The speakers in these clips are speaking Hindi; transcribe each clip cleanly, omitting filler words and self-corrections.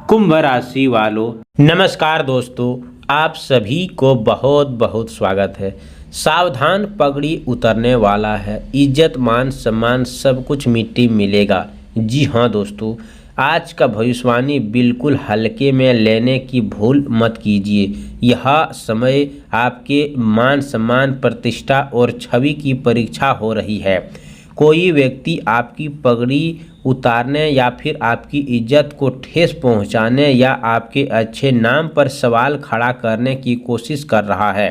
कुंभ राशि वालों, नमस्कार दोस्तों। आप सभी को बहुत बहुत स्वागत है। सावधान, पगड़ी उतरने वाला है। इज्जत मान सम्मान सब कुछ मिट्टी मिलेगा। जी हाँ दोस्तों, आज का भविष्यवाणी बिल्कुल हल्के में लेने की भूल मत कीजिए। यह समय आपके मान सम्मान, प्रतिष्ठा और छवि की परीक्षा हो रही है। कोई व्यक्ति आपकी पगड़ी उतारने या फिर आपकी इज्जत को ठेस पहुंचाने या आपके अच्छे नाम पर सवाल खड़ा करने की कोशिश कर रहा है।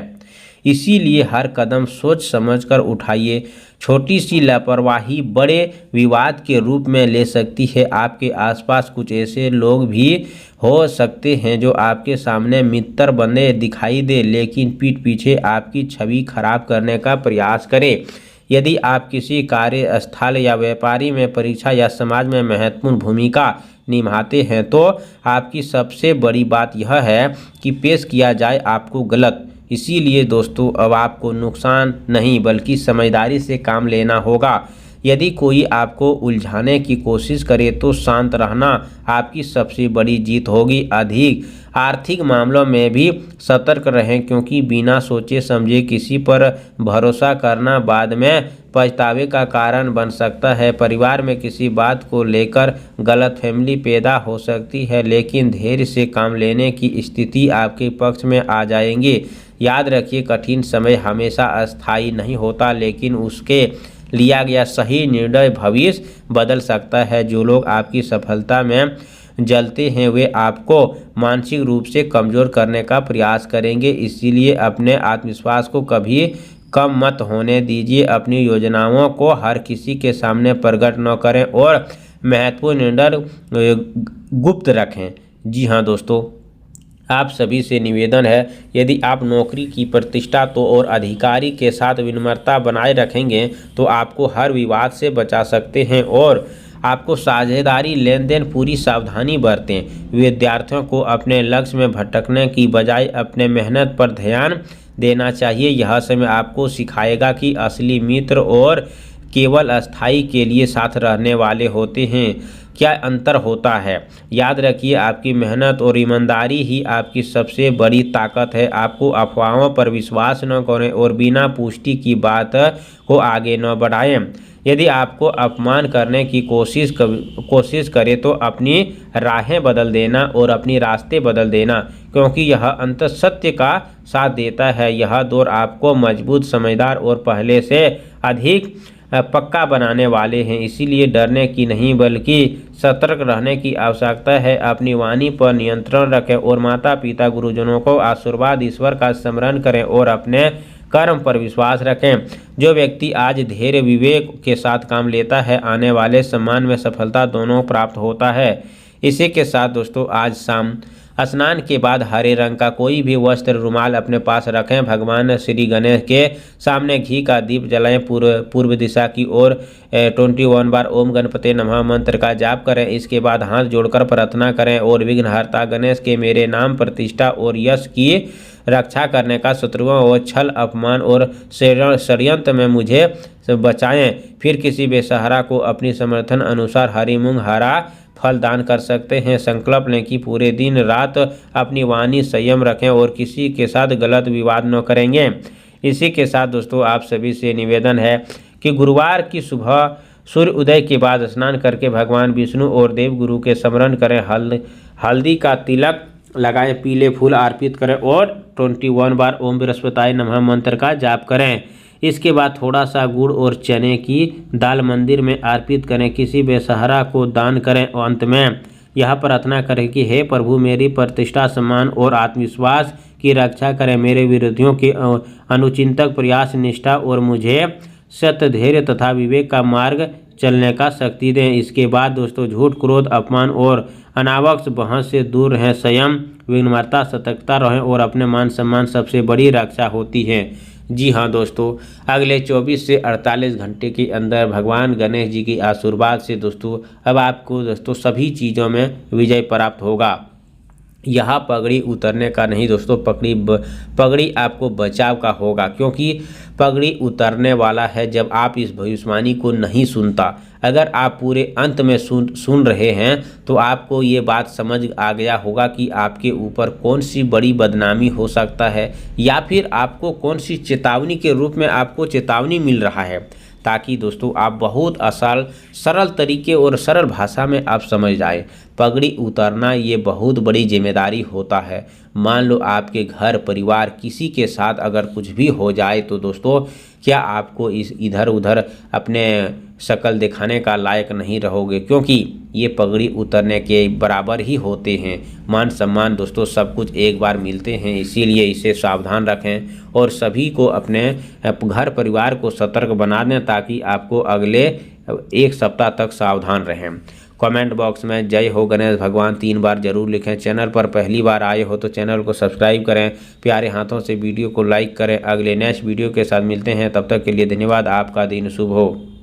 इसीलिए हर कदम सोच समझकर उठाइए। छोटी सी लापरवाही बड़े विवाद के रूप में ले सकती है। आपके आसपास कुछ ऐसे लोग भी हो सकते हैं जो आपके सामने मित्र बने दिखाई दे, लेकिन पीठ पीछे आपकी छवि खराब करने का प्रयास करें। यदि आप किसी कार्यस्थल या व्यापारी में परीक्षा या समाज में महत्वपूर्ण भूमिका निभाते हैं तो आपकी सबसे बड़ी बात यह है कि पेश किया जाए आपको गलत। इसीलिए दोस्तों, अब आपको नुकसान नहीं बल्कि समझदारी से काम लेना होगा। यदि कोई आपको उलझाने की कोशिश करे तो शांत रहना आपकी सबसे बड़ी जीत होगी। अधिक आर्थिक मामलों में भी सतर्क रहें, क्योंकि बिना सोचे समझे किसी पर भरोसा करना बाद में पछतावे का कारण बन सकता है। परिवार में किसी बात को लेकर गलतफहमी पैदा हो सकती है, लेकिन धैर्य से काम लेने की स्थिति आपके पक्ष में आ जाएंगे। याद रखिए, कठिन समय हमेशा अस्थायी नहीं होता, लेकिन उसके लिया गया सही निर्णय भविष्य बदल सकता है। जो लोग आपकी सफलता में जलते हैं वे आपको मानसिक रूप से कमज़ोर करने का प्रयास करेंगे। इसीलिए अपने आत्मविश्वास को कभी कम मत होने दीजिए। अपनी योजनाओं को हर किसी के सामने प्रकट न करें और महत्वपूर्ण निर्णय गुप्त रखें। जी हाँ दोस्तों, आप सभी से निवेदन है, यदि आप नौकरी की प्रतिष्ठा तो और अधिकारी के साथ विनम्रता बनाए रखेंगे तो आपको हर विवाद से बचा सकते हैं। और आपको साझेदारी लेन देन पूरी सावधानी बरतें। विद्यार्थियों को अपने लक्ष्य में भटकने की बजाय अपने मेहनत पर ध्यान देना चाहिए। यह समय आपको सिखाएगा कि असली मित्र और केवल अस्थाई के लिए साथ रहने वाले होते हैं क्या अंतर होता है। याद रखिए, आपकी मेहनत और ईमानदारी ही आपकी सबसे बड़ी ताकत है। आपको अफवाहों पर विश्वास न करें और बिना पुष्टि की बात को आगे न बढ़ाएं। यदि आपको अपमान करने की कोशिश करे तो अपनी राहें बदल देना और अपनी रास्ते बदल देना, क्योंकि यह अंत सत्य का साथ देता है। यह दौर आपको मजबूत, समझदार और पहले से अधिक पक्का बनाने वाले हैं। इसीलिए डरने की नहीं बल्कि सतर्क रहने की आवश्यकता है। अपनी वाणी पर नियंत्रण रखें और माता पिता, गुरुजनों को आशीर्वाद, ईश्वर का स्मरण करें और अपने कर्म पर विश्वास रखें। जो व्यक्ति आज धैर्य विवेक के साथ काम लेता है, आने वाले सम्मान में सफलता दोनों प्राप्त होता है। इसी के साथ दोस्तों, आज शाम स्नान के बाद हरे रंग का कोई भी वस्त्र, रुमाल अपने पास रखें। भगवान श्री गणेश के सामने घी का दीप जलाएं। पूर्व दिशा की ओर 21 बार ओम गणपते नमः मंत्र का जाप करें। इसके बाद हाथ जोड़कर प्रार्थना करें और विघ्नहर्ता गणेश के मेरे नाम, प्रतिष्ठा और यश की रक्षा करने का, शत्रुओं और छल, अपमान और षड्यंत्र में मुझे बचाएं। फिर किसी बेसहारा को अपनी समर्थन अनुसार हरी मूंग, हरा फल दान कर सकते हैं। संकल्प लें कि पूरे दिन रात अपनी वाणी संयम रखें और किसी के साथ गलत विवाद न करेंगे। इसी के साथ दोस्तों, आप सभी से निवेदन है कि गुरुवार की सुबह सूर्य उदय के बाद स्नान करके भगवान विष्णु और देव गुरु के स्मरण करें। हल्दी का तिलक लगाएं, पीले फूल अर्पित करें और 21 बार ओम बृहस्पताय नमः मंत्र का जाप करें। इसके बाद थोड़ा सा गुड़ और चने की दाल मंदिर में अर्पित करें। किसी बेसहारा को दान करें और अंत में यह प्रार्थना करें कि हे प्रभु, मेरी प्रतिष्ठा, सम्मान और आत्मविश्वास की रक्षा करें। मेरे विरोधियों के अनुचिंतक प्रयास, निष्ठा और मुझे सत्य, धैर्य तथा विवेक का मार्ग चलने का शक्ति दें। इसके बाद दोस्तों, झूठ, क्रोध, अपमान और अनावश्यक बहस से दूर रहें। संयम, विनम्रता, सतर्कता रहें और अपने मान सम्मान सबसे बड़ी रक्षा होती है। जी हाँ दोस्तों, अगले 24 से 48 घंटे के अंदर भगवान गणेश जी की आशीर्वाद से दोस्तों अब आपको दोस्तों सभी चीज़ों में विजय प्राप्त होगा। यहाँ पगड़ी उतरने का नहीं दोस्तों, पगड़ी आपको बचाव का होगा, क्योंकि पगड़ी उतरने वाला है जब आप इस भविष्यवाणी को नहीं सुनता। अगर आप पूरे अंत में सुन रहे हैं तो आपको ये बात समझ आ गया होगा कि आपके ऊपर कौन सी बड़ी बदनामी हो सकता है, या फिर आपको कौन सी चेतावनी के रूप में आपको चेतावनी मिल रहा है, ताकि दोस्तों आप बहुत आसान सरल तरीके और सरल भाषा में आप समझ जाए। पगड़ी उतारना ये बहुत बड़ी जिम्मेदारी होता है। मान लो आपके घर परिवार किसी के साथ अगर कुछ भी हो जाए तो दोस्तों क्या आपको इस इधर उधर अपने शक्ल दिखाने का लायक नहीं रहोगे, क्योंकि ये पगड़ी उतरने के बराबर ही होते हैं। मान सम्मान दोस्तों सब कुछ एक बार मिलते हैं, इसीलिए इसे सावधान रखें और सभी को अपने घर परिवार को सतर्क बना दें ताकि आपको अगले एक सप्ताह तक सावधान रहें। कमेंट बॉक्स में जय हो गणेश भगवान 3 बार जरूर लिखें। चैनल पर पहली बार आए हो तो चैनल को सब्सक्राइब करें, प्यारे हाथों से वीडियो को लाइक करें। अगले नेक्स्ट वीडियो के साथ मिलते हैं, तब तक के लिए धन्यवाद। आपका दिन शुभ हो।